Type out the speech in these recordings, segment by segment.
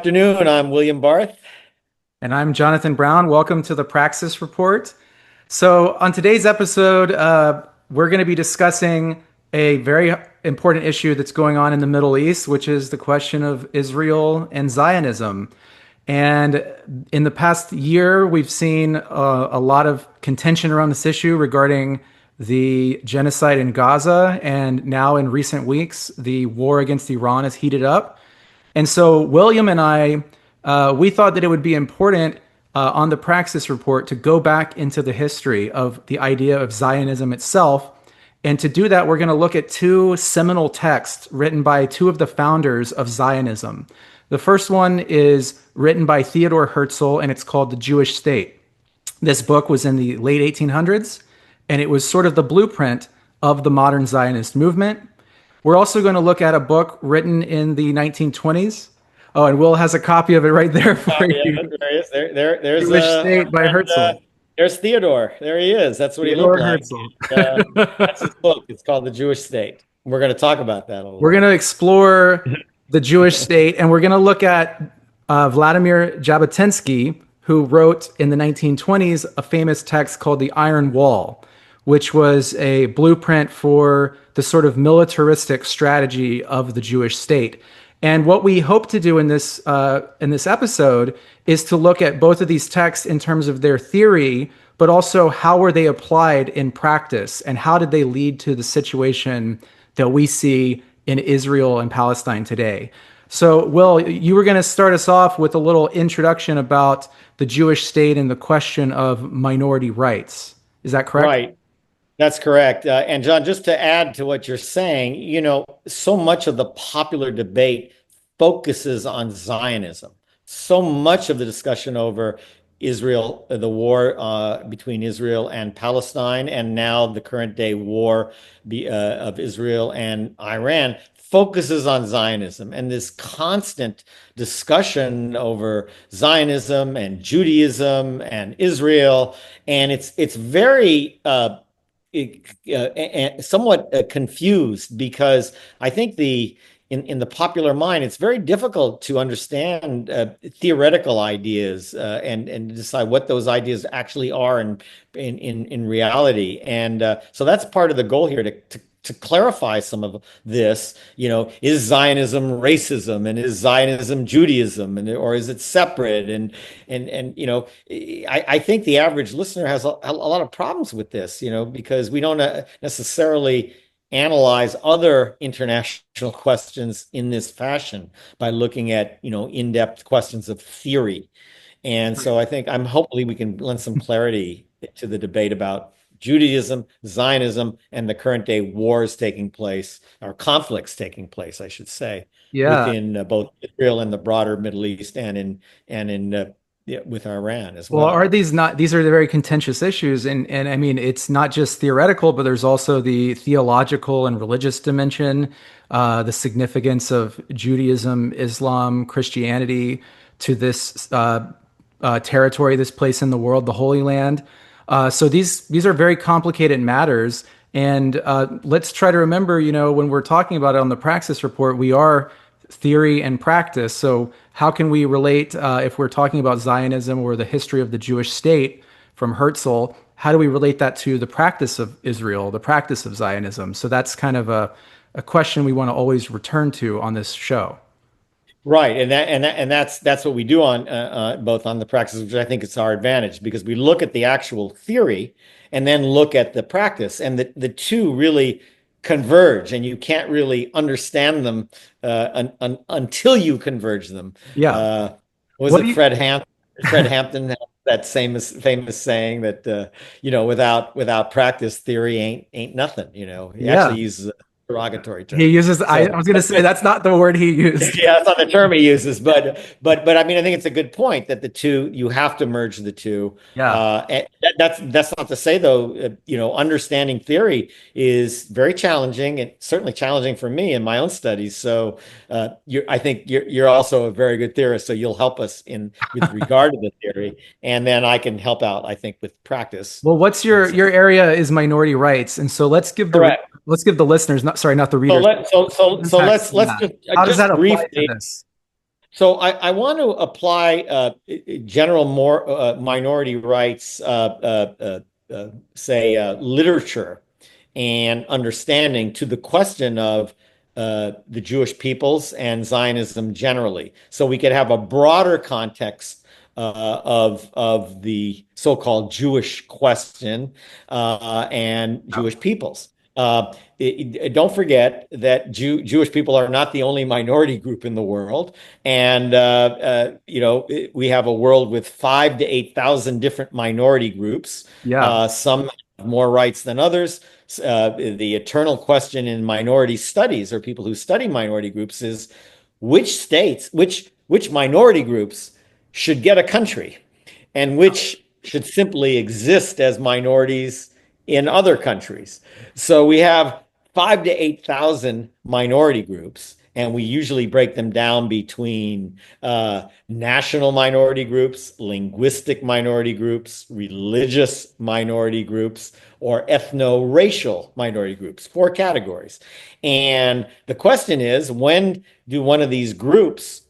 afternoon. I'm William Barth. And I'm Jonathan Brown. Welcome to the Praxis Report. So, on today's episode, we're going to be discussing a very important issue that's going on in the Middle East, which is the question of Israel and Zionism. And in the past year, we've seen a lot of contention around this issue regarding the genocide in Gaza. And now, in recent weeks, the war against Iran has heated up. And so, William and I we thought that it would be important on the Praxis Report to go back into the history of the idea of Zionism itself. And to do that, we're going to look at two seminal texts written by two of the founders of Zionism. The first one is written by Theodor Herzl, and it's called The Jewish State. This book was in the late 1800s, and it was sort of the blueprint of the modern Zionist movement. We're also going to look at a book written in the 1920s. Oh, and Will has a copy of it right there for you. Yeah, there he is. There's Jewish State by Herzl. There's Theodore. There he is. That's what Theodor he looked like. That's his book. It's called The Jewish State. We're going to talk about that a little. We're going to explore the Jewish state, and we're going to look at Vladimir Jabotinsky, who wrote in the 1920s a famous text called The Iron Wall, which was a blueprint for the sort of militaristic strategy of the Jewish state. And what we hope to do in this episode is to look at both of these texts in terms of their theory, but also how were they applied in practice, and how did they lead to the situation that we see in Israel and Palestine today. So, Will, you were going to start us off with a little introduction about the Jewish state and the question of minority rights. Is that correct? Right. That's correct. And John, just to add to what you're saying, so much of the popular debate focuses on Zionism. So much of the discussion over Israel, the war between Israel and Palestine, and now the current day war of Israel and Iran focuses on Zionism, and this constant discussion over Zionism and Judaism and Israel. And it's very somewhat confused, because I think in the popular mind, it's very difficult to understand theoretical ideas and decide what those ideas actually are in reality. And so that's part of the goal here, to clarify some of this. Is Zionism racism, and is Zionism Judaism, or is it separate? And I think the average listener has a lot of problems with this, because we don't necessarily analyze other international questions in this fashion by looking at, in-depth questions of theory. And so hopefully we can lend some clarity to the debate about Judaism, Zionism, and the current day wars taking place, or conflicts taking place, I should say, within both Israel and the broader Middle East, and with Iran as well. Well, are these not? These are the very contentious issues, and I mean, it's not just theoretical, but there's also the theological and religious dimension, the significance of Judaism, Islam, Christianity to this territory, this place in the world, the Holy Land. So these are very complicated matters, and let's try to remember, when we're talking about it on the Praxis Report, we are theory and practice. So how can we relate, if we're talking about Zionism or the history of the Jewish state from Herzl, how do we relate that to the practice of Israel, the practice of Zionism? So that's kind of a question we want to always return to on this show. Right, and that's what we do on both on the Praxis, which I think is our advantage, because we look at the actual theory and then look at the practice, and the two really converge, and you can't really understand them until you converge them. Yeah. Fred Hampton had that famous saying that without practice, theory ain't nothing. He actually uses derogatory term. He uses, I was going to say, that's not the word he used. Yeah, that's not the term he uses, but I mean, I think it's a good point that the two, you have to merge the two. Yeah. And that's not to say, though, understanding theory is very challenging, and certainly challenging for me in my own studies. So I think you're also a very good theorist, so you'll help us with regard to the theory, and then I can help out, I think, with practice. Well, what's your area is minority rights, and so let's give the listeners, not the readers. So let's just how does that apply briefly to this? So I want to apply general more minority rights, say literature and understanding to the question of the Jewish peoples and Zionism generally. So we could have a broader context of the so-called Jewish question and Jewish peoples. Don't forget that Jewish people are not the only minority group in the world, and we have a world with 5 to 8 thousand different minority groups. Yeah. Some have more rights than others. The eternal question in minority studies, or people who study minority groups, is which states, which minority groups should get a country, and which should simply exist as minorities in other countries. So we have 5 to 8 thousand minority groups, and we usually break them down between national minority groups, linguistic minority groups, religious minority groups, or ethno-racial minority groups, 4 categories. And the question is, when do one of these groups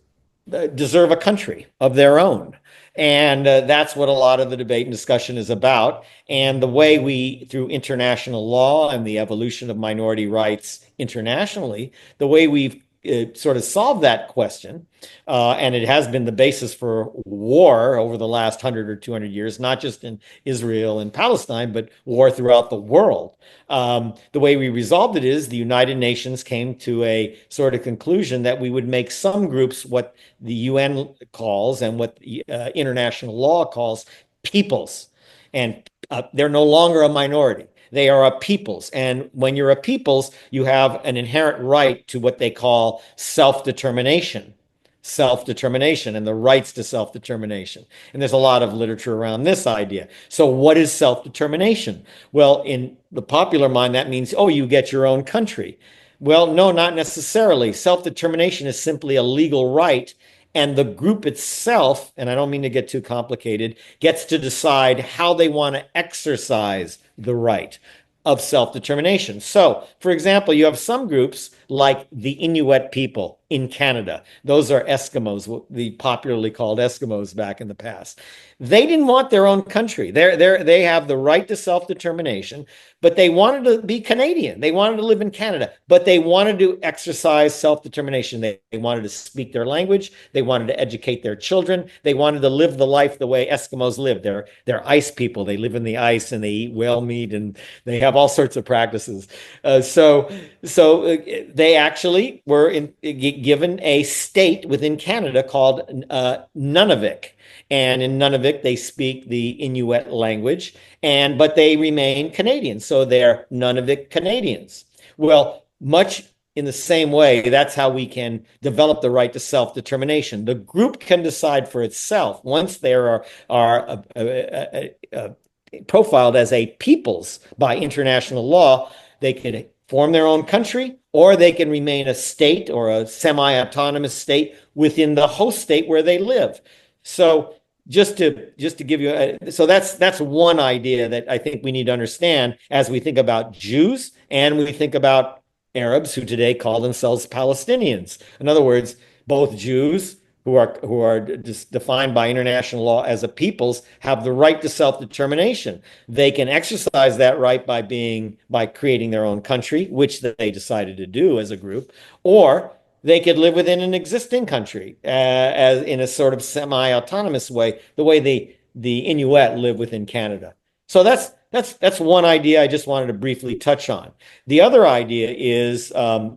deserve a country of their own? And that's what a lot of the debate and discussion is about. And the way we, through international law and the evolution of minority rights internationally, the way we've sort of solved that question, and it has been the basis for war over the last 100 or 200 years, not just in Israel and Palestine, but war throughout the world. The way we resolved it is the United Nations came to a sort of conclusion that we would make some groups what the UN calls and what international law calls peoples. And they're no longer a minority. They are a peoples. And when you're a peoples, you have an inherent right to what they call self-determination and the rights to self-determination. And there's a lot of literature around this idea. So what is self-determination? Well, in the popular mind, that means, oh, you get your own country. Well, no, not necessarily. Self-determination is simply a legal right, and the group itself, and I don't mean to get too complicated, gets to decide how they want to exercise the right of self-determination. So, for example, you have some groups like the Inuit people in Canada. Those are Eskimos, the popularly called Eskimos back in the past. They didn't want their own country. They have the right to self-determination, but they wanted to be Canadian. They wanted to live in Canada, but they wanted to exercise self-determination. They wanted to speak their language. They wanted to educate their children. They wanted to live the life the way Eskimos live. They're ice people. They live in the ice and they eat whale meat and they have all sorts of practices. So they actually were given a state within Canada called Nunavik. And in Nunavik, they speak the Inuit language, but they remain Canadian. So they're Nunavik Canadians. Well, much in the same way, that's how we can develop the right to self-determination. The group can decide for itself once they are profiled as a peoples by international law. They can form their own country, or they can remain a state or a semi-autonomous state within the host state where they live. So just to give you so that's one idea that I think we need to understand as we think about Jews and we think about Arabs who today call themselves Palestinians. In other words, both Jews who are just defined by international law as a peoples have the right to self-determination. They can exercise that right by creating their own country, which they decided to do as a group, or they could live within an existing country as in a sort of semi-autonomous way, the way the Inuit live within Canada. So that's one idea I just wanted to briefly touch on. The other idea is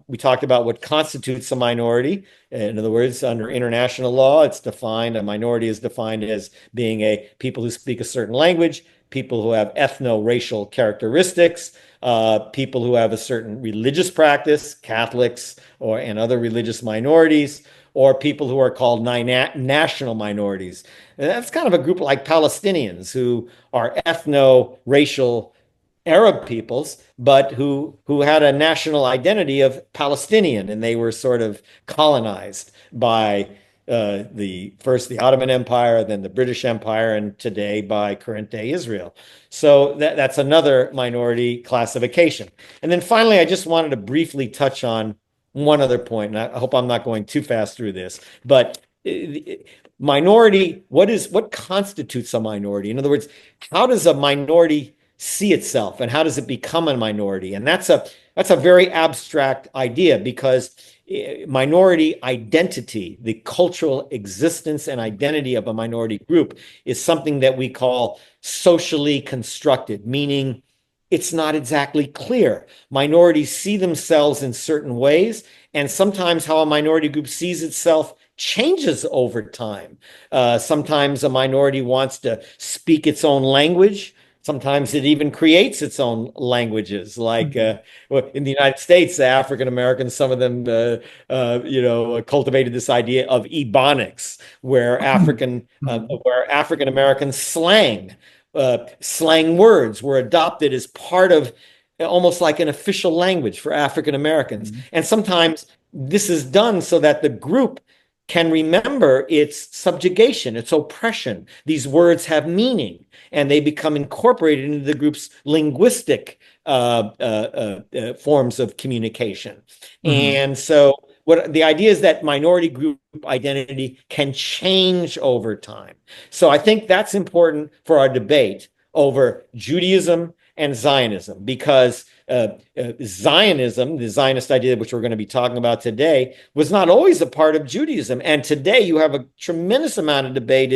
we talked about what constitutes a minority. In other words, under international law, a minority is defined as being people who speak a certain language, people who have ethno-racial characteristics, people who have a certain religious practice, Catholics and other religious minorities, or people who are called national minorities. And that's kind of a group like Palestinians who are ethno-racial Arab peoples, but who had a national identity of Palestinian, and they were sort of colonized by first the Ottoman Empire, then the British Empire, and today by current day Israel. So that's another minority classification. And then finally, I just wanted to briefly touch on one other point, and I hope I'm not going too fast through this, but minority, what constitutes a minority? In other words, how does a minority see itself and how does it become a minority? And that's a very abstract idea because minority identity, the cultural existence and identity of a minority group is something that we call socially constructed, meaning it's not exactly clear. Minorities see themselves in certain ways, and sometimes how a minority group sees itself changes over time. Sometimes a minority wants to speak its own language. Sometimes it even creates its own languages. Like in the United States, the African Americans, some of them, cultivated this idea of Ebonics, where African American slang words were adopted as part of almost like an official language for African Americans. And sometimes this is done so that the group can remember its subjugation, its oppression. These words have meaning and they become incorporated into the group's linguistic forms of communication. And so what the idea is that minority group identity can change over time. So I think that's important for our debate over Judaism and Zionism, because Zionism, the Zionist idea, which we're going to be talking about today, was not always a part of Judaism. And today you have a tremendous amount of debate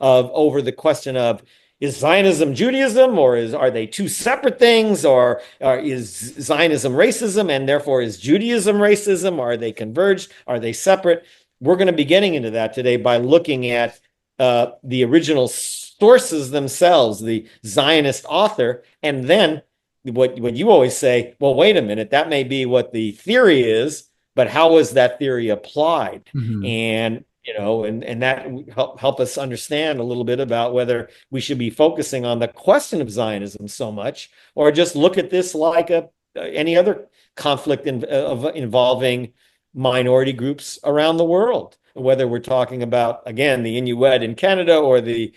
over the question of, is Zionism Judaism, or are they two separate things, or is Zionism racism and therefore is Judaism racism? Are they converged? Are they separate? We're going to be getting into that today by looking at the original sources themselves, the Zionist author, and then what you always say, well, wait a minute, that may be what the theory is, but how was that theory applied? And and that help us understand a little bit about whether we should be focusing on the question of Zionism so much, or just look at this like any other conflict involving minority groups around the world, whether we're talking about, again, the Inuit in Canada or the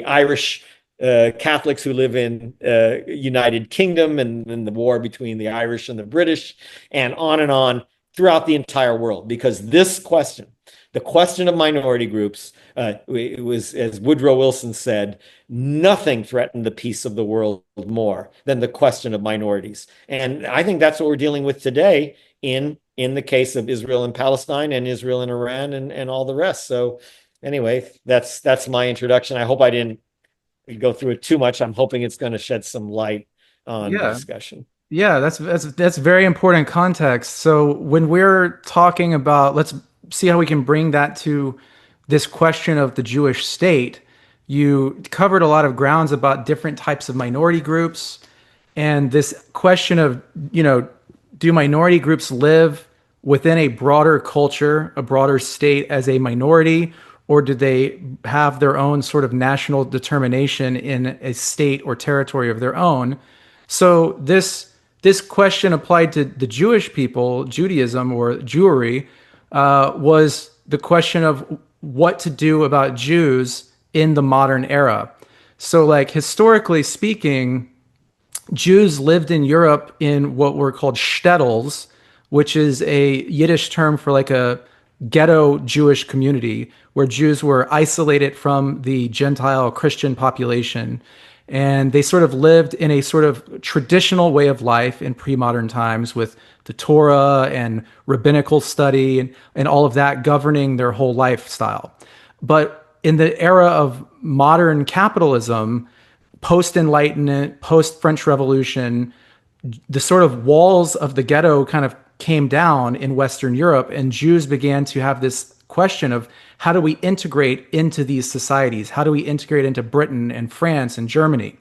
Irish Catholics who live in United Kingdom and the war between the Irish and the British, and on throughout the entire world. Because this question, the question of minority groups, it was, as Woodrow Wilson said, nothing threatened the peace of the world more than the question of minorities. And I think that's what we're dealing with today in the case of Israel and Palestine and Israel and Iran and all the rest. So anyway, that's my introduction. I hope I didn't go through it too much. I'm hoping it's going to shed some light on the discussion. Yeah, that's very important context. So when we're talking about, let's see how we can bring that to this question of the Jewish state. You covered a lot of grounds about different types of minority groups, and this question of, do minority groups live within a broader culture, a broader state as a minority, or do they have their own sort of national determination in a state or territory of their own? So this question applied to the Jewish people, Judaism or Jewry, was the question of what to do about Jews in the modern era. So like historically speaking, Jews lived in Europe in what were called shtetls, which is a Yiddish term for like a ghetto Jewish community where Jews were isolated from the Gentile Christian population. And they sort of lived in a sort of traditional way of life in pre-modern times with the Torah and rabbinical study and all of that governing their whole lifestyle. But in the era of modern capitalism, post-Enlightenment, post-French Revolution, the sort of walls of the ghetto kind of came down in Western Europe, and Jews began to have this question of how do we integrate into these societies? How do we integrate into Britain and France and Germany?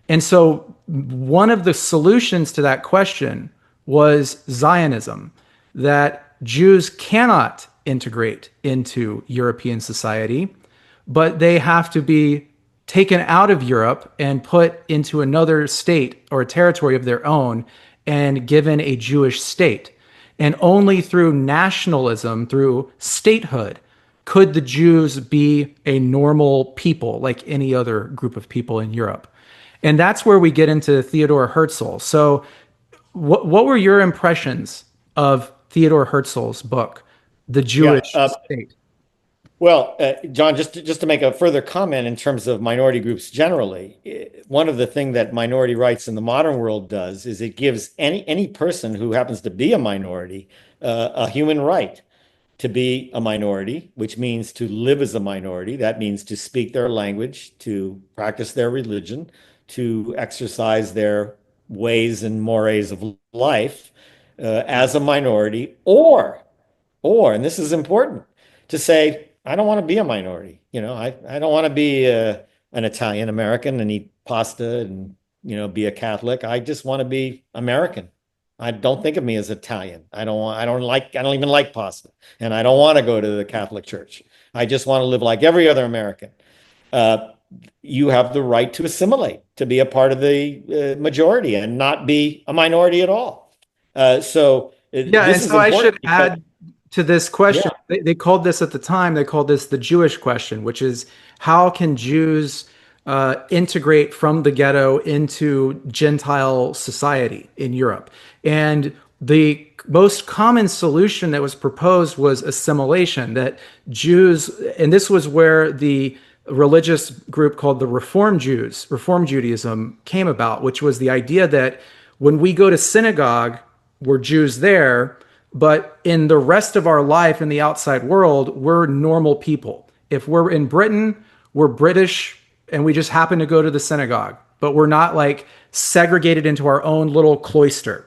And so one of the solutions to that question was Zionism, that Jews cannot integrate into European society, but they have to be taken out of Europe and put into another state or a territory of their own and given a Jewish state. And only through nationalism, through statehood, could the Jews be a normal people like any other group of people in Europe. And that's where we get into Theodor Herzl. So what were your impressions of Theodor Herzl's book, The Jewish State? Well, John, just to make a further comment in terms of minority groups generally, one of the things that minority rights in the modern world does is it gives any person who happens to be a minority a human right to be a minority, which means to live as a minority. That means to speak their language, to practice their religion, to exercise their ways and mores of life as a minority, and this is important, to say, I don't want to be a minority. I don't want to be an Italian American and eat pasta and, be a Catholic. I just want to be American. I don't think of me as Italian. I don't even like pasta, and I don't want to go to the Catholic Church. I just want to live like every other American. Uh, you have the right to assimilate, to be a part of the majority and not be a minority at all. Yeah, and This is so I important should because, add to this question. yeah, They called this at the time, they called this the Jewish question, which is how can Jews integrate from the ghetto into Gentile society in Europe? And the most common solution that was proposed was assimilation, that Jews, and this was where the religious group called the Reform Jews, Reform Judaism came about, which was the idea that when we go to synagogue, we're Jews there, but in the rest of our life in the outside world, we're normal people. If we're in Britain, we're British and we just happen to go to the synagogue, but we're not like segregated into our own little cloister.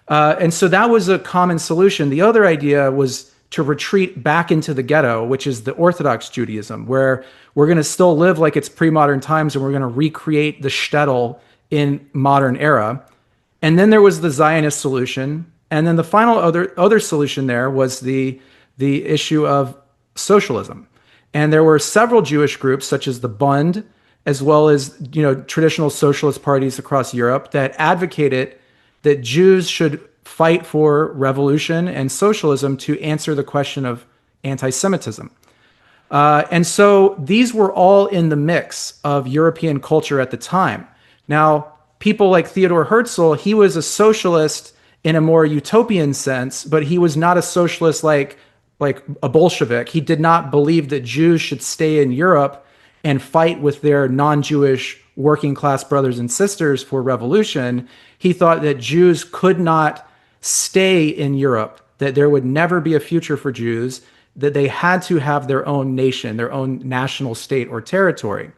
And so that was a common solution. The other idea was to retreat back into the ghetto, which is the Orthodox Judaism, where we're going to still live like it's pre-modern times and we're going to recreate the shtetl in modern era. And then there was the Zionist solution, and then the final other solution there was the issue of socialism. And there were several Jewish groups, such as the Bund, as well as traditional socialist parties across Europe, that advocated that Jews should fight for revolution and socialism to answer the question of anti-Semitism. And so these were all in the mix of European culture at the time. Now, people like Theodor Herzl, he was a socialist in a more utopian sense, but he was not a socialist like a Bolshevik. He did not believe that Jews should stay in Europe and fight with their non-Jewish working class brothers and sisters for revolution. He thought that Jews could not stay in Europe, that there would never be a future for Jews, that they had to have their own nation, their own national state or territory.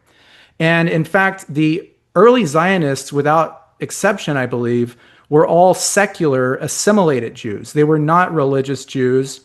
And in fact, the early Zionists, without exception, I believe, were all secular, assimilated Jews. They were not religious Jews.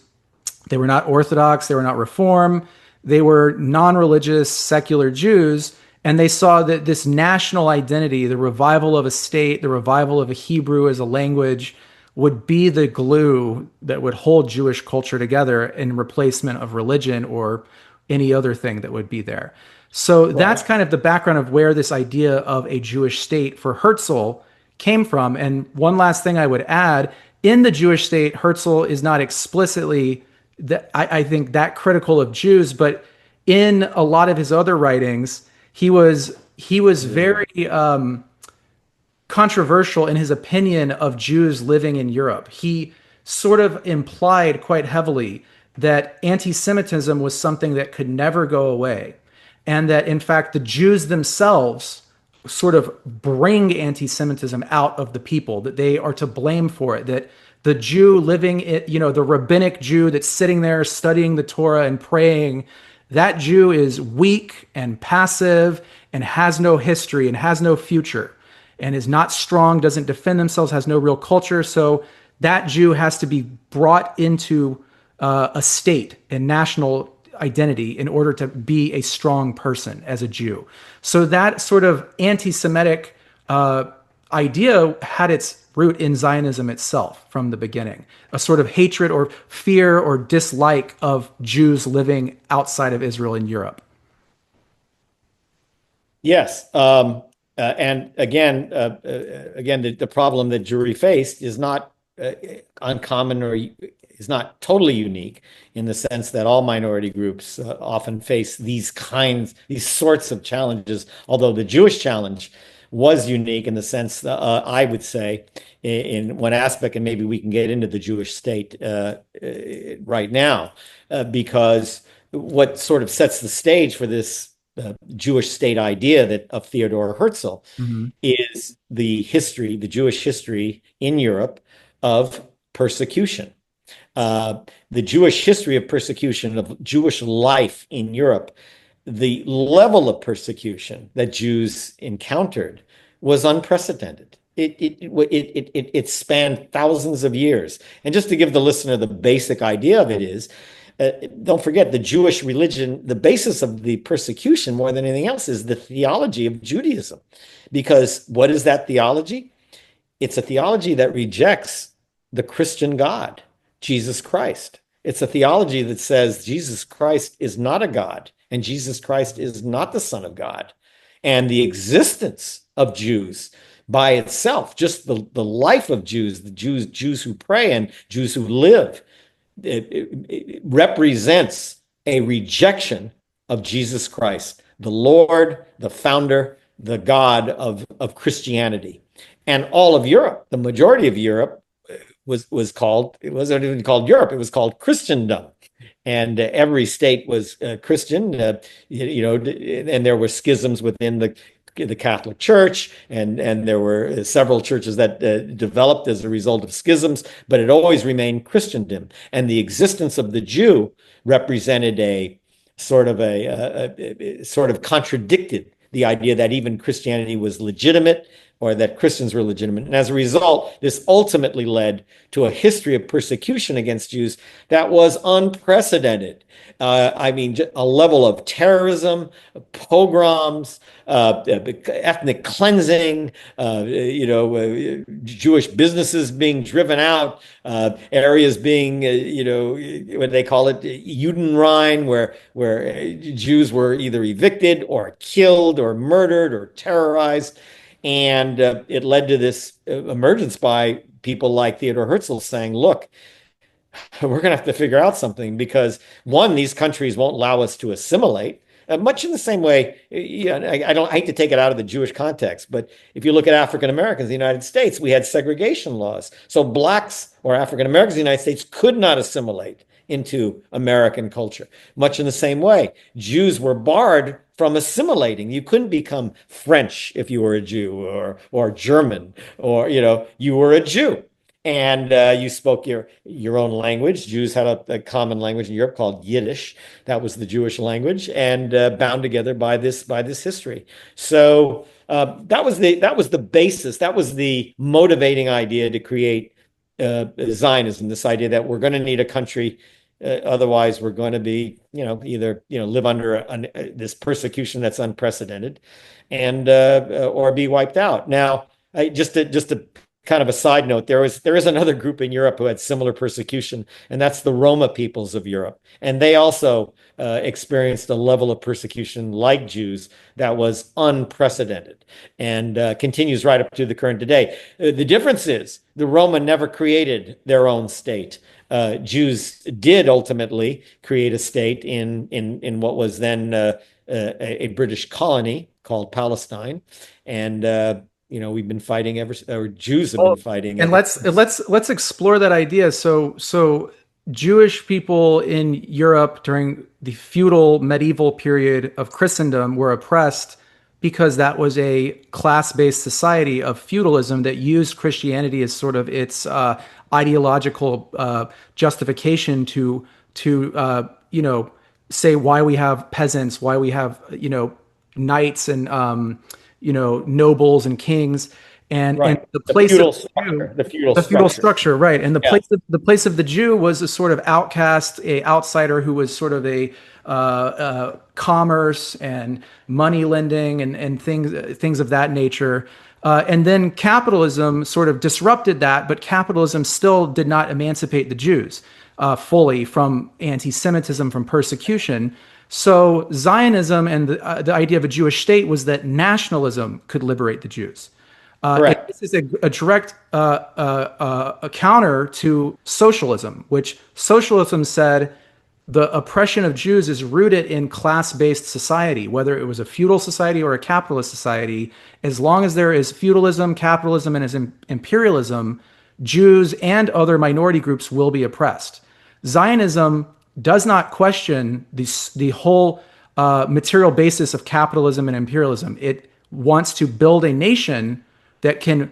They were not Orthodox. They were not Reform. They were non-religious, secular Jews. And they saw that this national identity, the revival of a state, the revival of a Hebrew as a language, would be the glue that would hold Jewish culture together in replacement of religion or any other thing that would be there. So that's kind of the background of where this idea of a Jewish state for Herzl came from. And one last thing I would add, in the Jewish state, Herzl is not explicitly, I think, that critical of Jews, but in a lot of his other writings, he was very controversial in his opinion of Jews living in Europe. He sort of implied quite heavily that anti-Semitism was something that could never go away, and that in fact the Jews themselves sort of bring anti-Semitism out of the people, that they are to blame for it, that the Jew living in, the rabbinic Jew that's sitting there studying the Torah and praying, that Jew is weak and passive and has no history and has no future and is not strong, doesn't defend themselves, has no real culture. So that Jew has to be brought into a state and national identity in order to be a strong person as a Jew. So that sort of anti-Semitic idea had its root in Zionism itself from the beginning, a sort of hatred or fear or dislike of Jews living outside of Israel in Europe. Yes. And again, the problem that Jewry faced is not uncommon, or is not totally unique, in the sense that all minority groups often face these sorts of challenges. Although the Jewish challenge was unique in the sense, I would say, in one aspect, and maybe we can get into the Jewish state right now, because what sort of sets the stage for this Jewish state idea that of Theodor Herzl Mhm. is the history, the Jewish history in Europe of persecution. The Jewish history of persecution, of Jewish life in Europe, the level of persecution that Jews encountered was unprecedented. It spanned thousands of years. And just to give the listener the basic idea of it is, don't forget the Jewish religion, the basis of the persecution more than anything else is the theology of Judaism. Because what is that theology? It's a theology that rejects the Christian God, Jesus Christ. It's a theology that says Jesus Christ is not a God and Jesus Christ is not the Son of God. And the existence of Jews by itself, just the life of Jews, the Jews who pray and Jews who live, it represents a rejection of Jesus Christ, the Lord, the founder, the God of Christianity. And all of Europe, the majority of Europe was called, it wasn't even called Europe, it was called Christendom. And every state was Christian, and there were schisms within the Catholic Church, and there were several churches that developed as a result of schisms, but it always remained Christendom. And the existence of the Jew represented a sort of contradicted the idea that even Christianity was legitimate or that Christians were legitimate. And as a result, this ultimately led to a history of persecution against Jews that was unprecedented. I mean, a level of terrorism, pogroms, ethnic cleansing, Jewish businesses being driven out, areas being, what they call it, Judenrein, where Jews were either evicted or killed or murdered or terrorized. And it led to this emergence by people like Theodor Herzl saying, look, we're going to have to figure out something because one, these countries won't allow us to assimilate. Much in the same way, I hate to take it out of the Jewish context, but if you look at African Americans in the United States, we had segregation laws. So blacks or African Americans in the United States could not assimilate into American culture. Much in the same way, Jews were barred from assimilating. You couldn't become French if you were a Jew or German, or you were a Jew. And you spoke your own language. Jews had a common language in Europe called Yiddish. That was the Jewish language, and bound together by this history. So that was the basis. That was the motivating idea to create Zionism. This idea that we're going to need a country, otherwise we're going to be either live under this persecution that's unprecedented, and or be wiped out. Now, just to kind of a side note, there is another group in Europe who had similar persecution, and that's the Roma peoples of Europe. And they also experienced a level of persecution like Jews that was unprecedented and continues right up to the current day. The difference is the Roma never created their own state. Jews did ultimately create a state in what was then a British colony called Palestine, and we've been fighting or Jews have been fighting And let's explore that idea. So Jewish people in Europe during the feudal medieval period of Christendom were oppressed because that was a class-based society of feudalism that used Christianity as sort of its ideological justification to say why we have peasants, why we have knights and nobles and kings, and the place of the feudal structure, right? And the place of the Jew was a sort of outcast, a outsider who was sort of a commerce and money lending and things of that nature. And then capitalism sort of disrupted that, but capitalism still did not emancipate the Jews fully from anti-Semitism, from persecution. So Zionism and the idea of a Jewish state was that nationalism could liberate the Jews. This is a direct a counter to socialism, which socialism said the oppression of Jews is rooted in class-based society, whether it was a feudal society or a capitalist society. As long as there is feudalism, capitalism, and imperialism, Jews and other minority groups will be oppressed. Zionism does not question the whole material basis of capitalism and imperialism. It wants to build a nation that can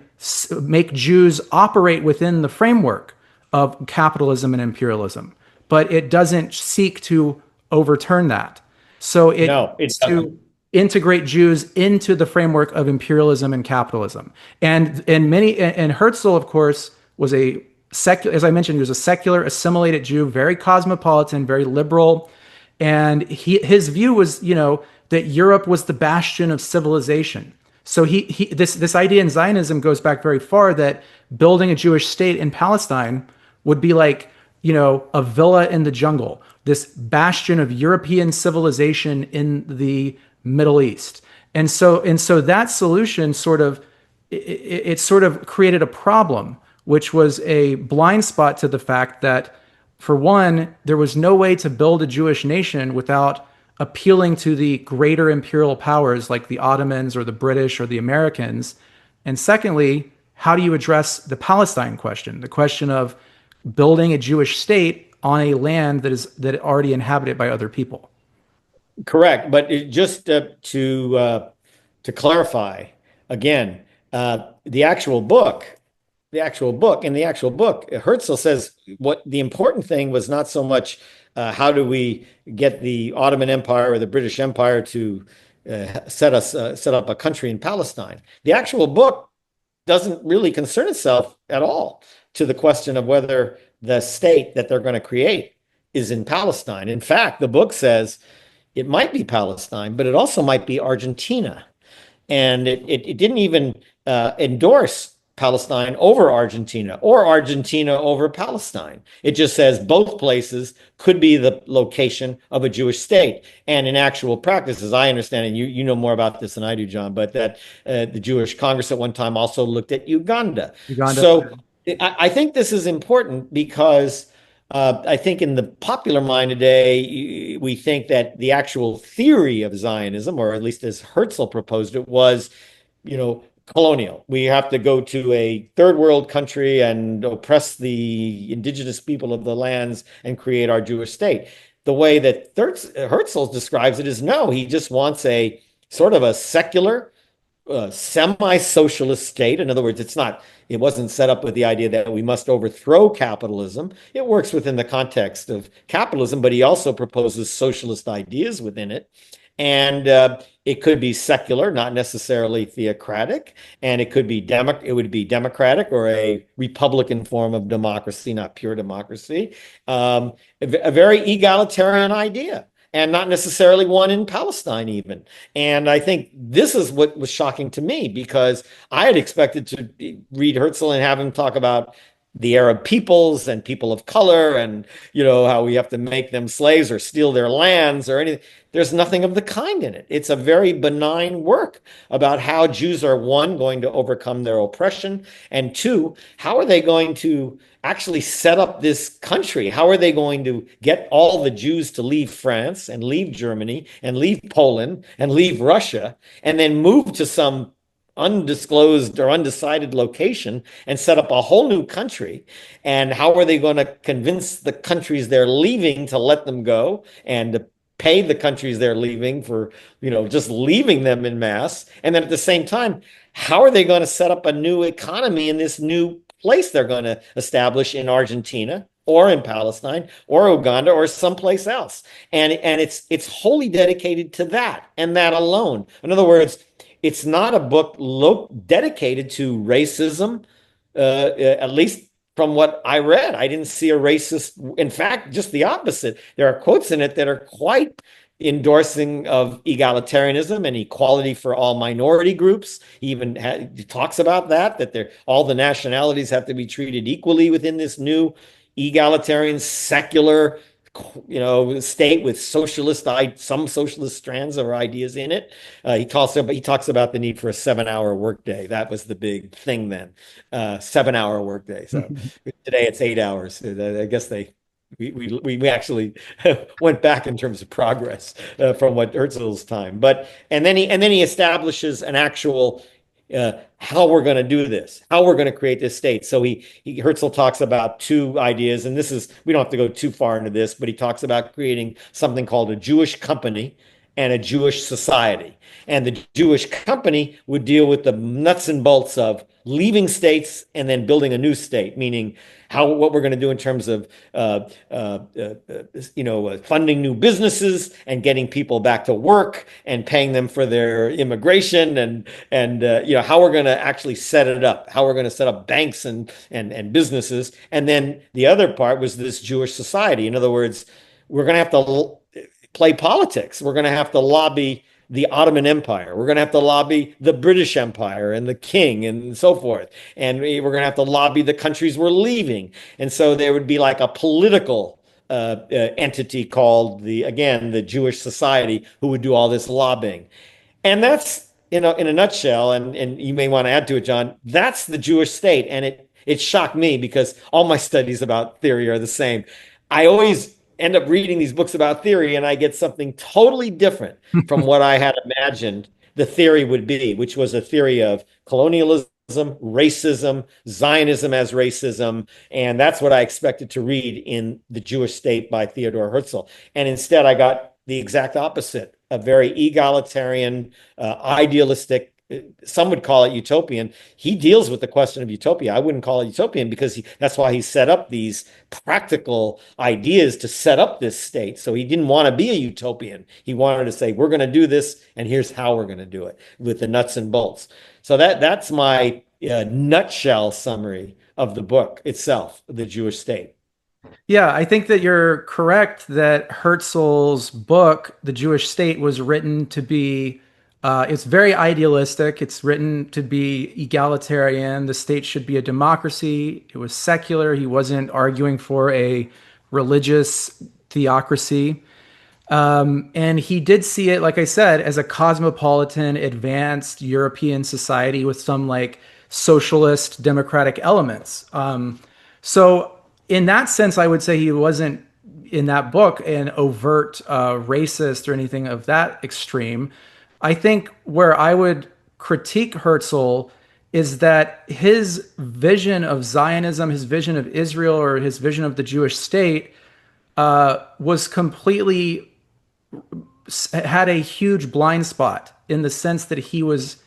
make Jews operate within the framework of capitalism and imperialism, but it doesn't seek to overturn that. So it No, it wants doesn't. to integrate Jews into the framework of imperialism and capitalism. And Herzl, of course, was a secular, as I mentioned, he was a secular, assimilated Jew, very cosmopolitan, very liberal, and his view was, that Europe was the bastion of civilization. So this idea in Zionism goes back very far that building a Jewish state in Palestine would be like, a villa in the jungle, this bastion of European civilization in the Middle East. And so that solution sort of created a problem, which was a blind spot to the fact that, for one, there was no way to build a Jewish nation without appealing to the greater imperial powers like the Ottomans or the British or the Americans. And secondly, how do you address the Palestine question, the question of building a Jewish state on a land that already inhabited by other people? Correct. But just to clarify again, the actual book, in the actual book, Herzl says what the important thing was not so much how do we get the Ottoman Empire or the British Empire to set up a country in Palestine. The actual book doesn't really concern itself at all to the question of whether the state that they're going to create is in Palestine. In fact, the book says it might be Palestine, but it also might be Argentina. And it didn't even endorse Palestine over Argentina or Argentina over Palestine. It just says both places could be the location of a Jewish state. And in actual practice, as I understand it, you know more about this than I do, John, but that the Jewish Congress at one time also looked at Uganda. Uganda. So I think this is important because I think in the popular mind today, we think that the actual theory of Zionism, or at least as Herzl proposed it, was, colonial. We have to go to a third world country and oppress the indigenous people of the lands and create our Jewish state. The way that Herzl describes it is no, he just wants a sort of a secular, semi-socialist state. In other words, it wasn't set up with the idea that we must overthrow capitalism. It works within the context of capitalism, but he also proposes socialist ideas within it. And it could be secular, not necessarily theocratic, and it would be democratic or a republican form of democracy, not pure democracy. A very egalitarian idea, and not necessarily one in Palestine even. And I think this is what was shocking to me, because I had expected to read Herzl and have him talk about the Arab peoples and people of color and, how we have to make them slaves or steal their lands or anything. There's nothing of the kind in it. It's a very benign work about how Jews are, one, going to overcome their oppression, and two, how are they going to actually set up this country? How are they going to get all the Jews to leave France and leave Germany and leave Poland and leave Russia and then move to some undisclosed or undecided location and set up a whole new country? And how are they going to convince the countries they're leaving to let them go and to pay the countries they're leaving for, just leaving them in mass? And then at the same time, how are they going to set up a new economy in this new place they're going to establish in Argentina or in Palestine or Uganda or someplace else? And it's wholly dedicated to that and that alone. In other words, it's not a book dedicated to racism, at least from what I read. I didn't see a racist. In fact, just the opposite. There are quotes in it that are quite endorsing of egalitarianism and equality for all minority groups. He even talks about that all the nationalities have to be treated equally within this new egalitarian, secular, state with some socialist strands or ideas in it. He talks about the need for a 7-hour workday. That was the big thing then, 7-hour workday. So today it's 8 hours. I guess we actually went back in terms of progress from what Herzl's time. And then he establishes an actual how we're going to do this, how we're going to create this state. So Herzl talks about two ideas, and this is, we don't have to go too far into this, but he talks about creating something called a Jewish company and a Jewish society. And the Jewish company would deal with the nuts and bolts of leaving states and then building a new state, meaning what we're going to do in terms of funding new businesses and getting people back to work and paying them for their immigration, and how we're going to actually set it up, how we're going to set up banks and businesses. And then the other part was this Jewish society. In other words, we're going to have to play politics. We're going to have to lobby the Ottoman Empire. We're going to have to lobby the British Empire and the king and so forth. And we're going to have to lobby the countries we're leaving. And so there would be like a political entity called the Jewish Society, who would do all this lobbying. And that's, in a nutshell, and you may want to add to it, John, that's the Jewish state. And it shocked me because all my studies about theory are the same. I always end up reading these books about theory and I get something totally different from what I had imagined the theory would be, which was a theory of colonialism, racism, Zionism as racism. And that's what I expected to read in The Jewish State by Theodor Herzl. And instead I got the exact opposite, a very egalitarian, idealistic, some would call it utopian. He deals with the question of utopia. I wouldn't call it utopian because that's why he set up these practical ideas to set up this state. So he didn't want to be a utopian. He wanted to say, we're going to do this, and here's how we're going to do it with the nuts and bolts. So that's my nutshell summary of the book itself, The Jewish State. Yeah, I think that you're correct that Herzl's book, The Jewish State, was written to be, it's very idealistic. It's written to be egalitarian. The state should be a democracy. It was secular. He wasn't arguing for a religious theocracy. And he did see it, like I said, as a cosmopolitan, advanced European society with some like socialist democratic elements. So in that sense, I would say he wasn't in that book an overt racist or anything of that extreme. I think where I would critique Herzl is that his vision of Zionism, his vision of Israel, or his vision of the Jewish state was completely, had a huge blind spot in the sense that he was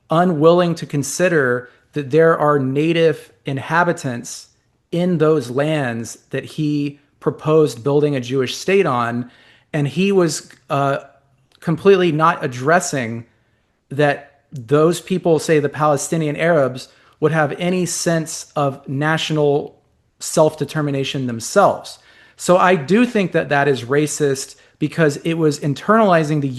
unwilling to consider that there are native inhabitants in those lands that he proposed building a Jewish state on. And he was completely not addressing that those people, say the Palestinian Arabs, would have any sense of national self-determination themselves. So I do think that that is racist because it was internalizing the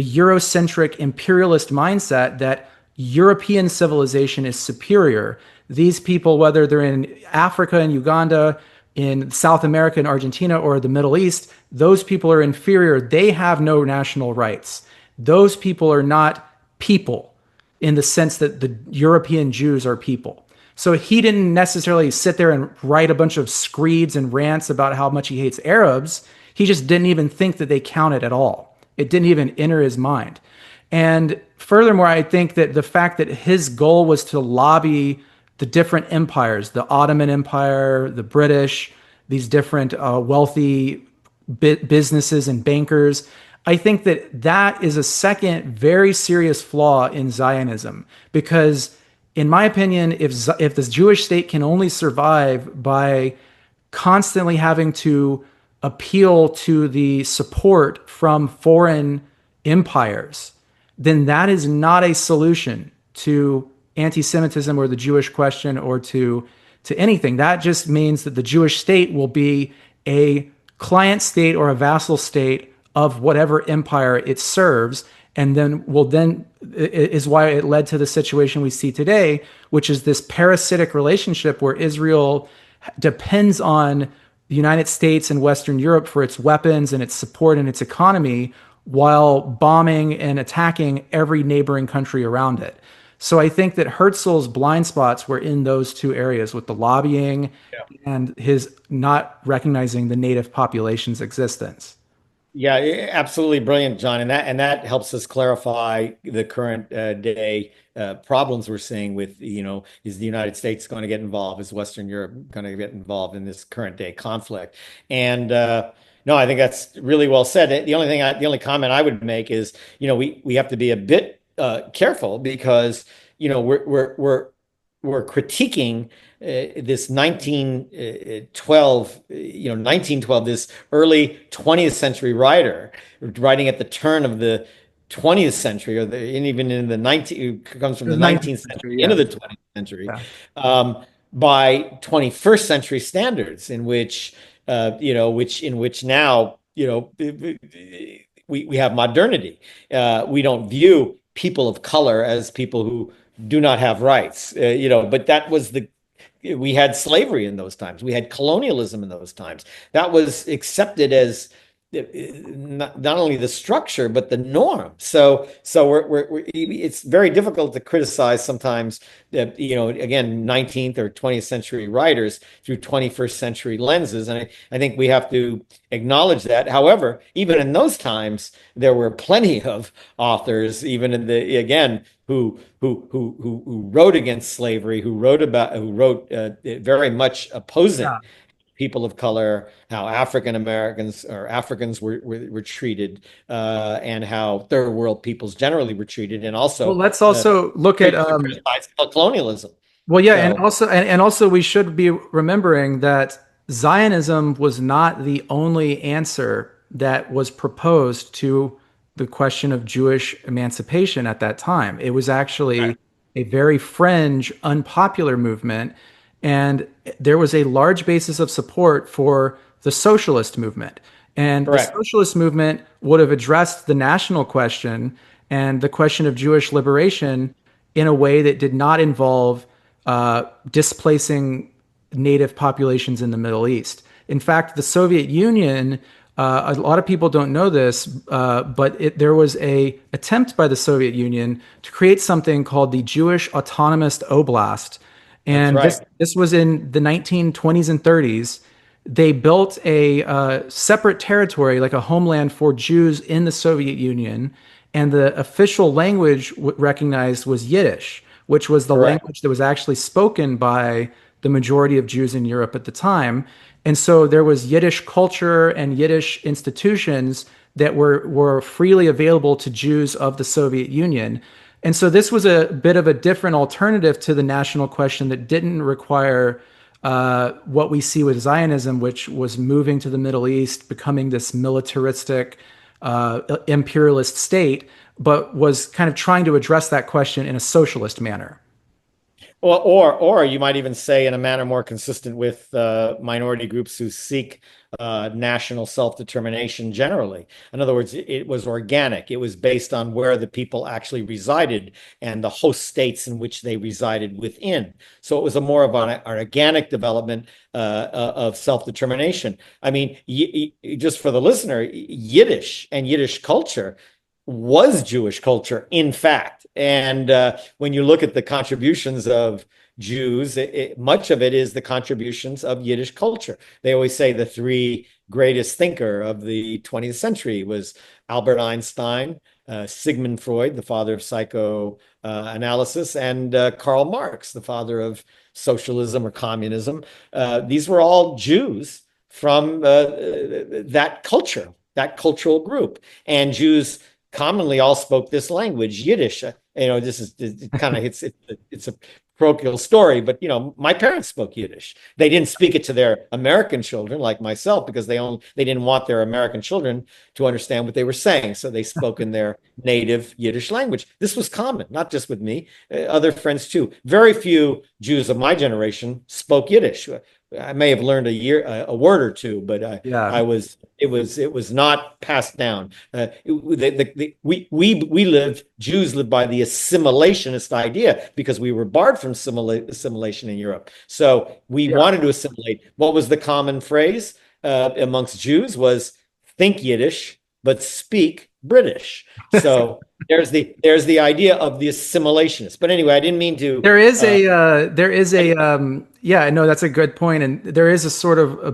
Eurocentric imperialist mindset that European civilization is superior. These people, whether they're in Africa and Uganda, in South America and Argentina, or the Middle East, those people are inferior. They have no national rights. Those people are not people in the sense that the European Jews are people. So he didn't necessarily sit there and write a bunch of screeds and rants about how much he hates Arabs. He just didn't even think that they counted at all. It didn't even enter his mind. And furthermore, I think that the fact that his goal was to lobby the different empires, the Ottoman Empire, the British, these different wealthy businesses and bankers, I think that that is a second very serious flaw in Zionism. Because in my opinion, if the Jewish state can only survive by constantly having to appeal to the support from foreign empires, then that is not a solution to anti-Semitism or the Jewish question or to anything. That just means that the Jewish state will be a client state or a vassal state of whatever empire it serves, and then is why it led to the situation we see today, which is this parasitic relationship where Israel depends on the United States and Western Europe for its weapons and its support and its economy, while bombing and attacking every neighboring country around it. So I think that Herzl's blind spots were in those two areas, with the lobbying and his not recognizing the native population's existence. Yeah, absolutely brilliant, John, and that helps us clarify the current day problems we're seeing with, is the United States going to get involved? Is Western Europe going to get involved in this current day conflict? And no, I think that's really well said. The only comment I would make is, we have to be a bit careful because, we're critiquing this 1912, this early 20th century writer writing at the turn of the 20th century, and even in the 19, comes from It was the 19th 19th century, century into the yes. 20th century, Yeah. by 21st century standards, in which, in which now, we have modernity. We don't view people of color as people who do not have rights, but that was we had slavery in those times. We had colonialism in those times. That was accepted as not only the structure but the norm. So it's very difficult to criticize sometimes that, again, 19th or 20th century writers through 21st century lenses, and I think we have to acknowledge that. However, even in those times, there were plenty of authors, even in the again, who wrote against slavery, who wrote very much opposing Yeah. people of color, how African Americans or Africans were treated, and how third world peoples generally were treated, and Well, also let's also look at criticized colonialism. well, yeah, and So also and also we should be remembering that Zionism was not the only answer that was proposed to the question of Jewish emancipation at that time. It was right, actually a very fringe, unpopular movement, and there was a large basis of support for the socialist movement. And the correct, socialist movement would have addressed the national question and the question of Jewish liberation in a way that did not involve displacing native populations in the Middle East. In fact, the Soviet Union, a lot of people don't know this, but there was a attempt by the Soviet Union to create something called the Jewish Autonomous Oblast, that's and this right, this was in the 1920s and 30s. They built a separate territory, like a homeland for Jews in the Soviet Union, and the official language recognized was Yiddish, which was the correct. language that was actually spoken by the majority of Jews in Europe at the time. And so there was Yiddish culture and Yiddish institutions that were freely available to Jews of the Soviet Union. And so this was a bit of a different alternative to the national question that didn't require what we see with Zionism, which was moving to the Middle East, becoming this militaristic, imperialist state, but was kind of trying to address that question in a socialist manner. Or you might even say, in a manner more consistent with minority groups who seek national self-determination generally. In other words, it was organic. It was based on where the people actually resided and the host states in which they resided within. So it was a more of an organic development of self-determination. I mean, just for the listener, Yiddish and Yiddish culture was Jewish culture, in fact. And when you look at the contributions of Jews, much of it is the contributions of Yiddish culture. They always say the three greatest thinker of the 20th century was Albert Einstein, Sigmund Freud, the father of psychoanalysis, and Karl Marx, the father of socialism or communism. These were all Jews from that culture, that cultural group, and Jews commonly all spoke this language, Yiddish. This is it kind of it's a parochial story, but my parents spoke Yiddish. They didn't speak it to their American children like myself because they didn't want their American children to understand what they were saying, so they spoke in their native Yiddish language. This was common, not just with me, other friends too. Very few Jews of my generation spoke Yiddish. I may have learned a word or two, but Yeah. it was not passed down. Jews lived by the assimilationist idea because we were barred from assimilation in Europe. So we Yeah. wanted to assimilate. What was the common phrase amongst Jews was think Yiddish, but speak British. So there's the idea of the assimilationist. But anyway, I didn't mean to. There is a yeah, no, that's a good point, and there is a sort of a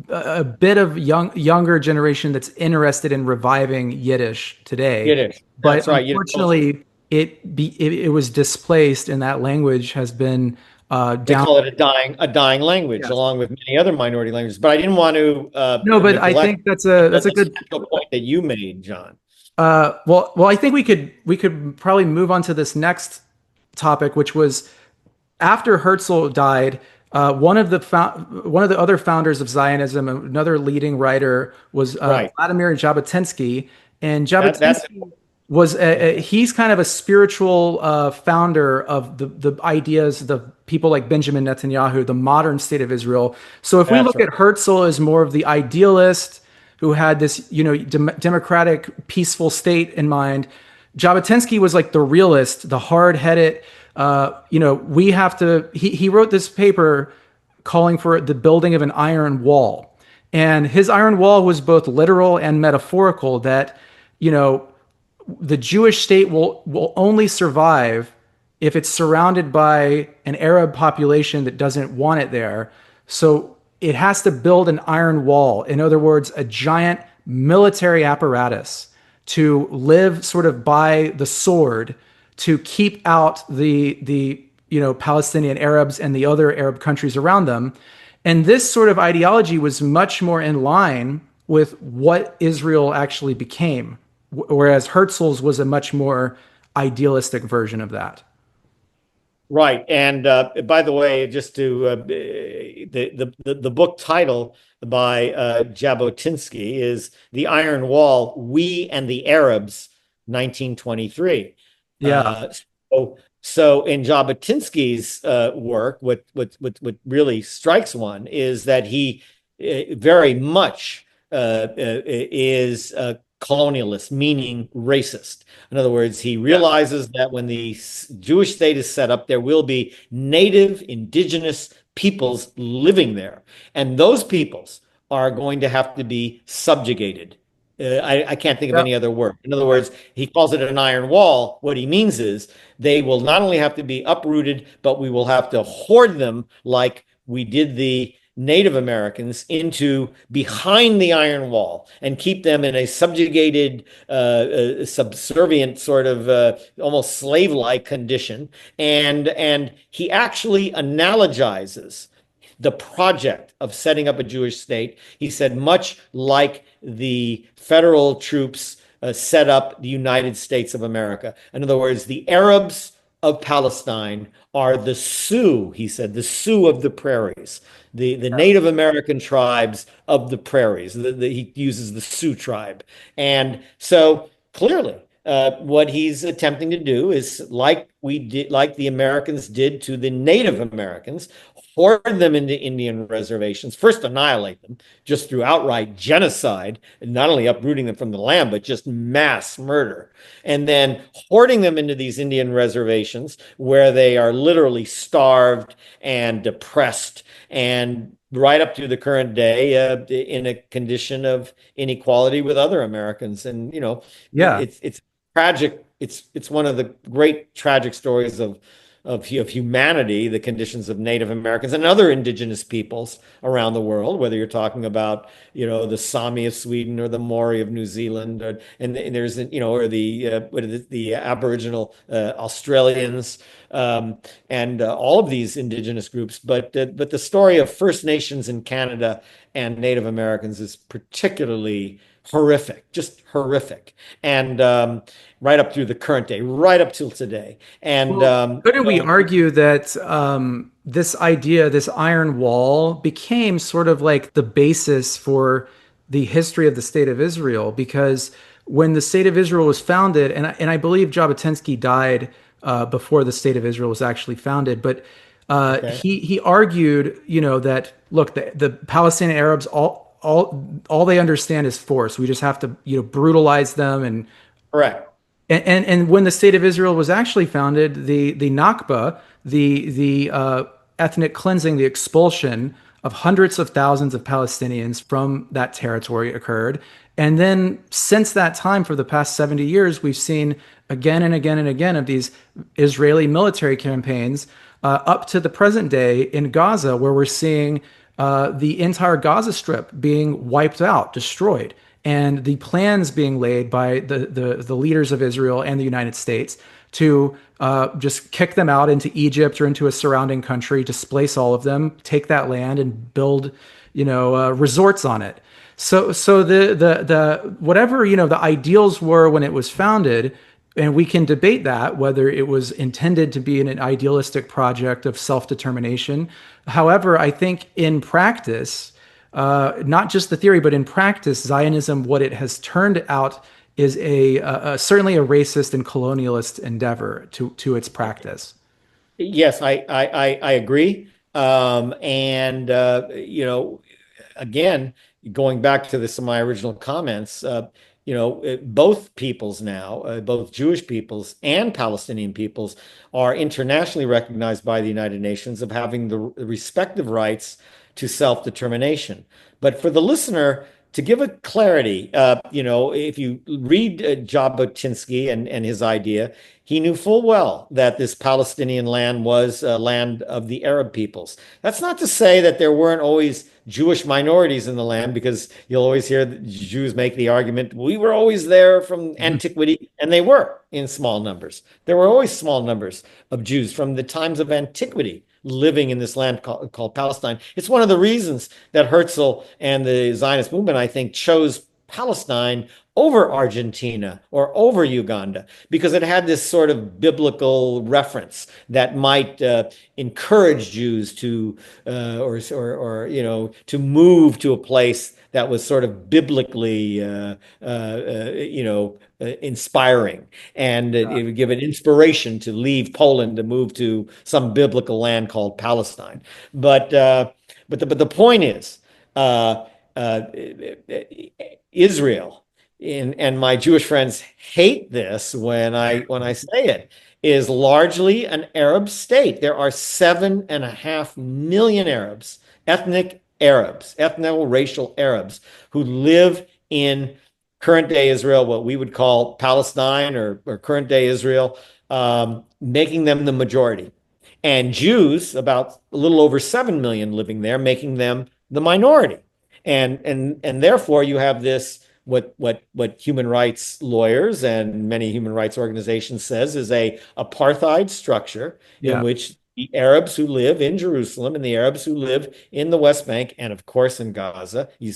a bit of younger generation that's interested in reviving Yiddish today, Yiddish. but That's right. unfortunately, it was displaced, and that language has been They down. call it a dying language, Yes. along with many other minority languages. But I didn't want to No, but I neglect think that's a the good. central point that you made, John. Well, I think we could probably move on to this next topic, which was after Herzl died. One of the other founders of Zionism, another leading writer, was Right. Vladimir Jabotinsky, and That's Jabotinsky was he's kind of a spiritual founder of the ideas of the people like Benjamin Netanyahu, the modern state of Israel. So if we that's look right. at Herzl as more of the idealist who had this, democratic, peaceful state in mind, Jabotinsky was like the realist, the hard-headed. We have to. He wrote this paper calling for the building of an iron wall, and his iron wall was both literal and metaphorical. That you know the Jewish state will only survive if it's surrounded by an Arab population that doesn't want it there. So it has to build an iron wall. In other words, a giant military apparatus to live sort of by the sword to keep out the Palestinian Arabs and the other Arab countries around them. And this sort of ideology was much more in line with what Israel actually became, whereas Herzl's was a much more idealistic version of that. Right. And by the way, just to the book title by Jabotinsky is "The Iron Wall: We and the Arabs, 1923." Yeah. So in Jabotinsky's work, what really strikes one is that he very much is colonialist, meaning racist. In other words, he realizes that when the Jewish state is set up, there will be native indigenous peoples living there. And those peoples are going to have to be subjugated. I can't think of Yep. any other word. In other words, he calls it an iron wall. What he means is they will not only have to be uprooted, but we will have to hoard them like we did the Native Americans into behind the iron wall and keep them in a subjugated, subservient sort of almost slave-like condition. And he actually analogizes the project of setting up a Jewish state. He said, much like the federal troops set up the United States of America. In other words, the Arabs of Palestine are the Sioux, he said, the Sioux of the prairies, the Native American tribes of the prairies. He uses the Sioux tribe. And so clearly, what he's attempting to do is like the Americans did to the Native Americans, hoard them into Indian reservations, first annihilate them just through outright genocide, and not only uprooting them from the land, but just mass murder. And then hoarding them into these Indian reservations where they are literally starved and depressed and right up to the current day in a condition of inequality with other Americans. And, Yeah. it's tragic. It's one of the great tragic stories of humanity, the conditions of Native Americans and other indigenous peoples around the world, whether you're talking about, the Sami of Sweden or the Maori of New Zealand, and there's, or the Aboriginal Australians, and all of these indigenous groups. But the story of First Nations in Canada and Native Americans is particularly horrific, just horrific. And right up through the current day, right up till today. And Well, couldn't we argue that this idea, this iron wall, became sort of like the basis for the history of the state of Israel? Because when the state of Israel was founded, and I believe Jabotinsky died before the state of Israel was actually founded, but okay, he argued, that look, the Palestinian Arabs all they understand is force. We just have to, brutalize them correct. and when the state of Israel was actually founded, the Nakba, the ethnic cleansing, the expulsion of hundreds of thousands of Palestinians from that territory occurred. And then since that time, for the past 70 years, we've seen again and again and again of these Israeli military campaigns up to the present day in Gaza, where we're seeing the entire Gaza Strip being wiped out, destroyed, and the plans being laid by the leaders of Israel and the United States to just kick them out into Egypt or into a surrounding country, displace all of them, take that land, and build, resorts on it. So the whatever the ideals were when it was founded, and we can debate that whether it was intended to be an idealistic project of self-determination. However, I think in practice, not just the theory, but in practice, Zionism, what it has turned out is certainly a racist and colonialist endeavor to its practice. Yes, I agree. And again, going back to some of my original comments, both peoples now, both Jewish peoples and Palestinian peoples, are internationally recognized by the United Nations of having the respective rights to self-determination. But for the listener, to give a clarity, if you read Jabotinsky and his idea, he knew full well that this Palestinian land was land of the Arab peoples. That's not to say that there weren't always Jewish minorities in the land, because you'll always hear the Jews make the argument, we were always there from antiquity, and they were in small numbers. There were always small numbers of Jews from the times of antiquity living in this land called Palestine. It's one of the reasons that Herzl and the Zionist movement, I think, chose Palestine over Argentina or over Uganda, because it had this sort of biblical reference that might encourage Jews to to move to a place that was sort of biblically inspiring, and it would give an inspiration to leave Poland to move to some biblical land called Palestine. But the point is, Israel, and my Jewish friends hate this when I say it, is largely an Arab state. There are 7.5 million Arabs, ethno-racial Arabs, who live in current day Israel, what we would call Palestine or current day Israel, making them the majority. And Jews, about a little over 7 million living there, making them the minority. And therefore you have this, what human rights lawyers and many human rights organizations says is a apartheid structure in Yeah. which the Arabs who live in Jerusalem and the Arabs who live in the West Bank and of course in Gaza, we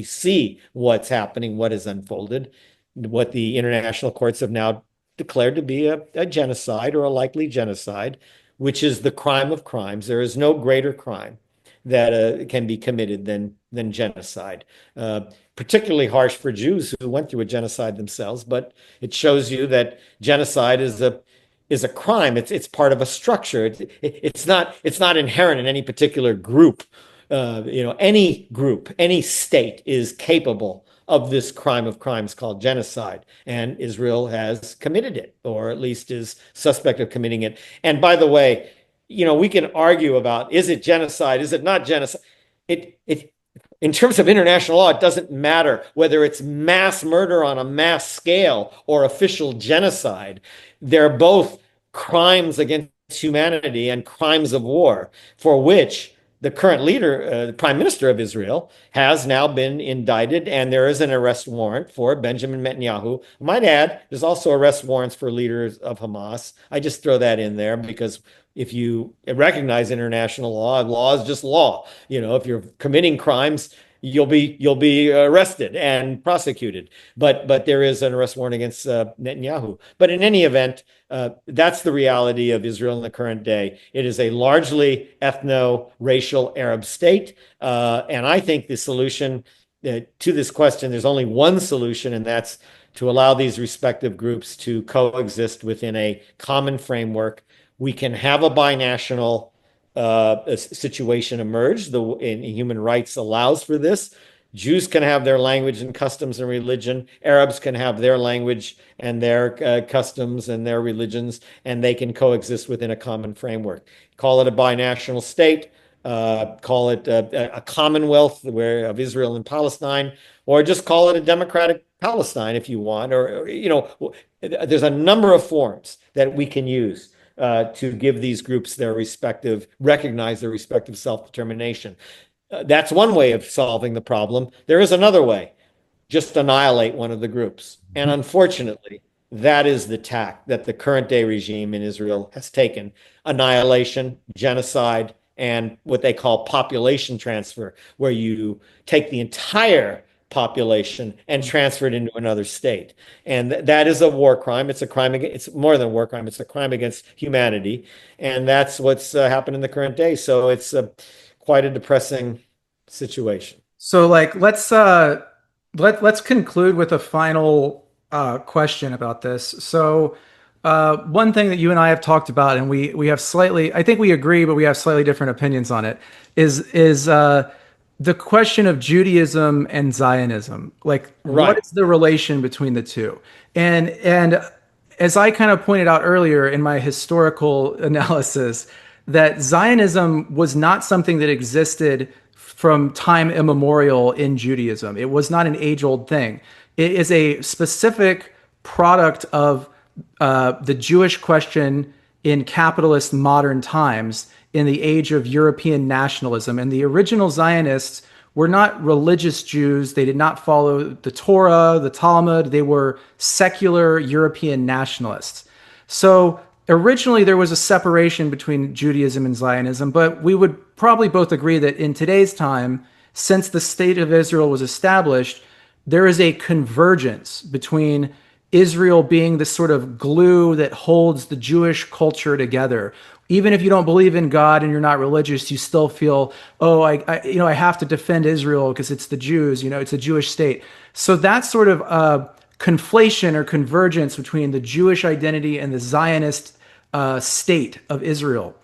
see what's happening, what has unfolded, what the international courts have now declared to be a genocide or a likely genocide, which is the crime of crimes. There is no greater crime that can be committed than genocide. Particularly harsh for Jews who went through a genocide themselves, but it shows you that genocide is a crime. It's part of a structure. It's not inherent in any particular group. Any group, any state is capable of this crime of crimes called genocide, and Israel has committed it, or at least is suspect of committing it. And by the way, we can argue about, is it genocide? Is it not genocide? In terms of international law, it doesn't matter whether it's mass murder on a mass scale or official genocide. They're both crimes against humanity and crimes of war, for which the current leader, the prime minister of Israel, has now been indicted, and there is an arrest warrant for Benjamin Netanyahu. I might add, there's also arrest warrants for leaders of Hamas. I just throw that in there because if you recognize international law is just law. If you're committing crimes, you'll be arrested and prosecuted. But there is an arrest warrant against Netanyahu. But in any event, that's the reality of Israel in the current day. It is a largely ethno-racial Arab state, and I think the solution to this question, there's only one solution, and that's to allow these respective groups to coexist within a common framework. We can have a binational situation emerge. In human rights allows for this. Jews can have their language and customs and religion. Arabs can have their language and their customs and their religions, and they can coexist within a common framework. Call it a binational state, call it a commonwealth of Israel and Palestine, or just call it a democratic Palestine if you want. Or there's a number of forms that we can use to give these groups recognize their respective self-determination. That's one way of solving the problem. There is another way: just annihilate one of the groups. And unfortunately, that is the tack that the current day regime in Israel has taken: annihilation, genocide, and what they call population transfer, where you take the entire population and transfer it into another state. And that is a war crime. It's a crime against, it's more than a war crime. It's a crime against humanity. And that's what's happened in the current day. So it's quite a depressing situation. So like let's conclude with a final question about this. So one thing that you and I have talked about, and we have slightly, I think we agree, but we have slightly different opinions on it, is the question of Judaism and Zionism. Like, what Right. is the relation between the two? And as I kind of pointed out earlier in my historical analysis, that Zionism was not something that existed from time immemorial in Judaism. It was not an age-old thing. It is a specific product of the Jewish question in capitalist modern times in the age of European nationalism. And the original Zionists were not religious Jews. They did not follow the Torah, the Talmud. They were secular European nationalists. So originally there was a separation between Judaism and Zionism, but we would probably both agree that in today's time, since the state of Israel was established, there is a convergence between Israel being the sort of glue that holds the Jewish culture together. Even if you don't believe in God and you're not religious, you still feel, oh, I have to defend Israel because it's the Jews, it's a Jewish state. So that sort of conflation or convergence between the Jewish identity and the Zionist state of Israel.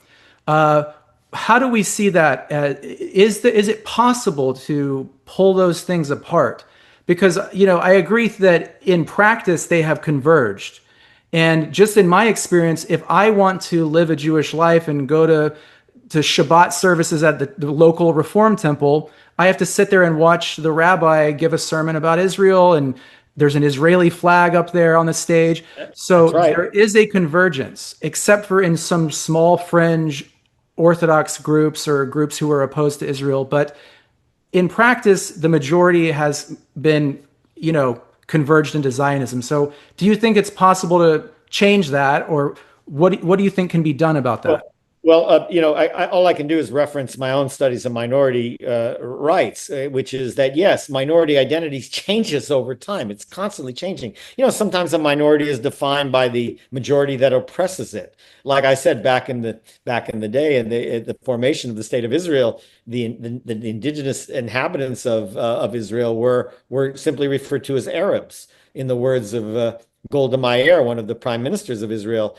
How do we see that? Is it possible to pull those things apart? Because I agree that in practice they have converged. And just in my experience, if I want to live a Jewish life and go to Shabbat services at the local Reform temple, I have to sit there and watch the rabbi give a sermon about Israel, and there's an Israeli flag up there on the stage. So That's right. there is a convergence, except for in some small fringe Orthodox groups or groups who are opposed to Israel. But in practice, the majority has been, converged into Zionism. So do you think it's possible to change that, or what do you think can be done about Well, that? all I can do is reference my own studies of minority rights, which is that yes, minority identities changes over time. It's constantly changing. Sometimes a minority is defined by the majority that oppresses it. Like I said, back in the day, and the formation of the state of Israel, the indigenous inhabitants of Israel were simply referred to as Arabs. In the words of Golda Meir, one of the prime ministers of Israel,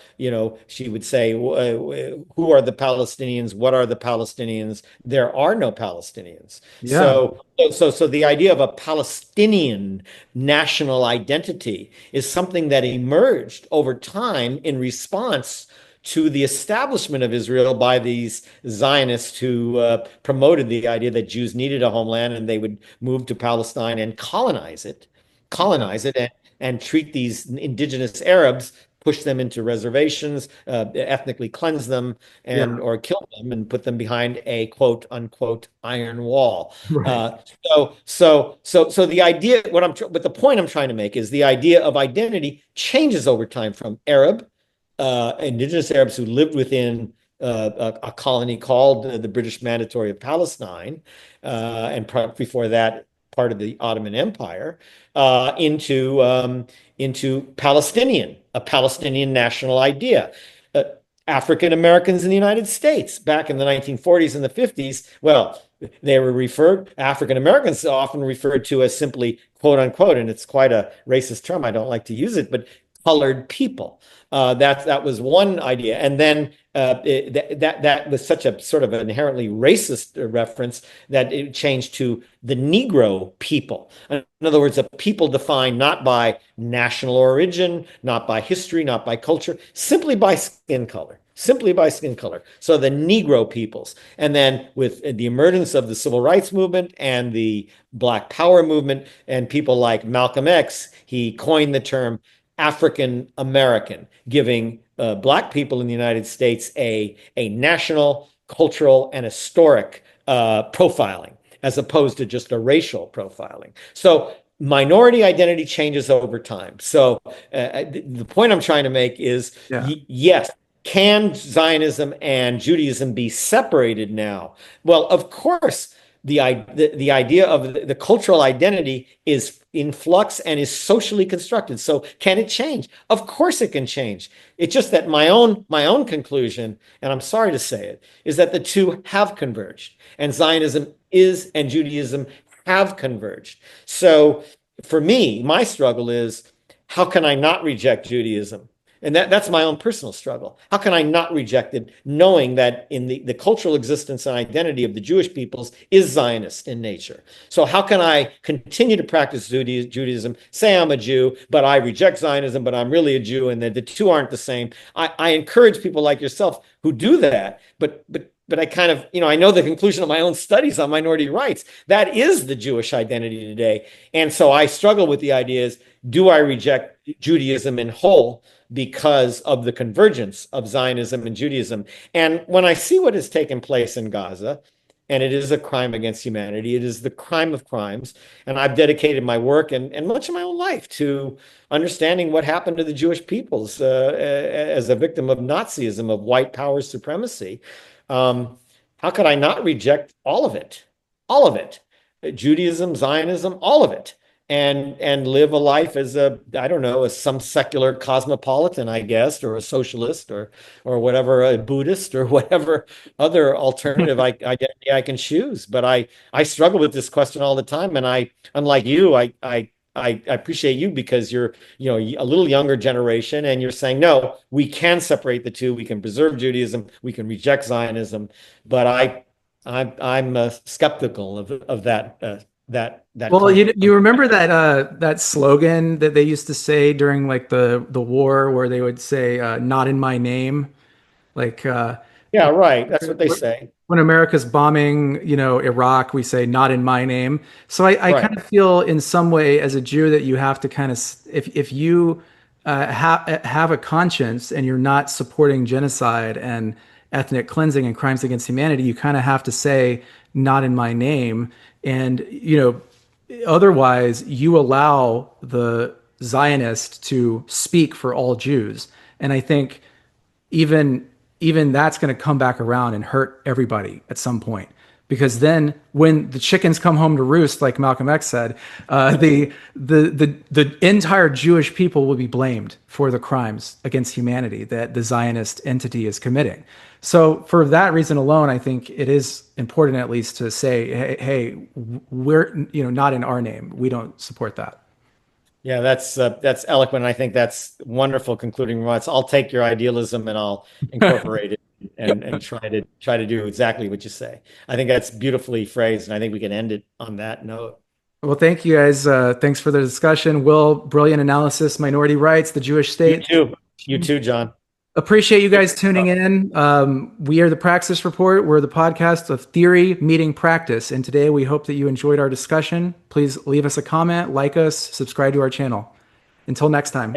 she would say, "Who are the Palestinians? What are the Palestinians? There are no Palestinians." Yeah. So the idea of a Palestinian national identity is something that emerged over time in response to the establishment of Israel by these Zionists who promoted the idea that Jews needed a homeland and they would move to Palestine and Yeah. colonize it, and treat these indigenous Arabs, push them into reservations, ethnically cleanse them, and Yeah. or kill them and put them behind a quote unquote iron wall. Right. So the idea, but the point I'm trying to make is the idea of identity changes over time from indigenous Arabs who lived within a colony called the British Mandatory of Palestine, and before that, part of the Ottoman Empire, into a Palestinian national idea. Uh, African Americans in the United States back in the 1940s and the 50s, well, African Americans often referred to as simply quote unquote, and it's quite a racist term. I don't like to use it, but colored people. That was one idea, and then that was such a sort of an inherently racist reference that it changed to the Negro people. In other words, a people defined not by national origin, not by history, not by culture, simply by skin color. Simply by skin color. So the Negro peoples. And then with the emergence of the civil rights movement and the Black Power movement and people like Malcolm X, he coined the term African American, giving Black people in the United States a national, cultural, and historic profiling. as opposed to just a racial profiling. So minority identity changes over time. So the point I'm trying to make is Yeah. yes, can Zionism and Judaism be separated now? Well, of course, the idea of the cultural identity is in flux and is socially constructed. So can it change? Of course it can change. It's just that my own conclusion, and I'm sorry to say it, is that the two have converged, and Zionism is and Judaism have converged. So for me, my struggle is, how can I not reject Judaism? And that's my own personal struggle. How can I not reject it, knowing that in the cultural existence and identity of the Jewish peoples is Zionist in nature? So how can I continue to practice Judaism, say I'm a Jew, but I reject Zionism, but I'm really a Jew, and that the two aren't the same? I encourage people like yourself who do that, but I kind of, I know the conclusion of my own studies on minority rights. That is the Jewish identity today. And so I struggle with the ideas, do I reject Judaism in whole because of the convergence of Zionism and Judaism? And when I see what has taken place in Gaza, and it is a crime against humanity, it is the crime of crimes, and I've dedicated my work and much of my own life to understanding what happened to the Jewish peoples as a victim of Nazism, of white power supremacy. How could I not reject all of it? All of it. Judaism, Zionism, all of it. And live a life as I don't know, as some secular cosmopolitan, I guess, or a socialist, or whatever, a Buddhist, or whatever other alternative identity I can choose. But I struggle with this question all the time, and unlike you, I appreciate you because you're a little younger generation, and you're saying, no, we can separate the two. We can preserve Judaism. We can reject Zionism. But I'm skeptical of that Well, claim. you remember that slogan that they used to say during like the war, where they would say "Not in my name," like Yeah, right. That's what they say. when America's bombing, Iraq, we say "Not in my name." So I Right. kind of feel in some way as a Jew that you have to kind of, if you have a conscience and you're not supporting genocide and ethnic cleansing and crimes against humanity, you kind of have to say "Not in my name." And otherwise, you allow the Zionist to speak for all Jews. And I think even that's going to come back around and hurt everybody at some point. Because then, when the chickens come home to roost, like Malcolm X said, the entire Jewish people will be blamed for the crimes against humanity that the Zionist entity is committing. So, for that reason alone, I think it is important, at least, to say, hey, we're not in our name. We don't support that. Yeah, that's eloquent. I think that's wonderful concluding remarks. I'll take your idealism and I'll incorporate it and try to do exactly what you say. I think that's beautifully phrased, and I think we can end it on that note. Well, thank you guys. Thanks for the discussion. Will, brilliant analysis, minority rights, the Jewish You state. too. You too, John. Appreciate you guys tuning in. We are the Praxis Report. We're the podcast of theory meeting practice. And today we hope that you enjoyed our discussion. Please leave us a comment, like us, subscribe to our channel. Until next time.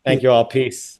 Thank you all. Peace.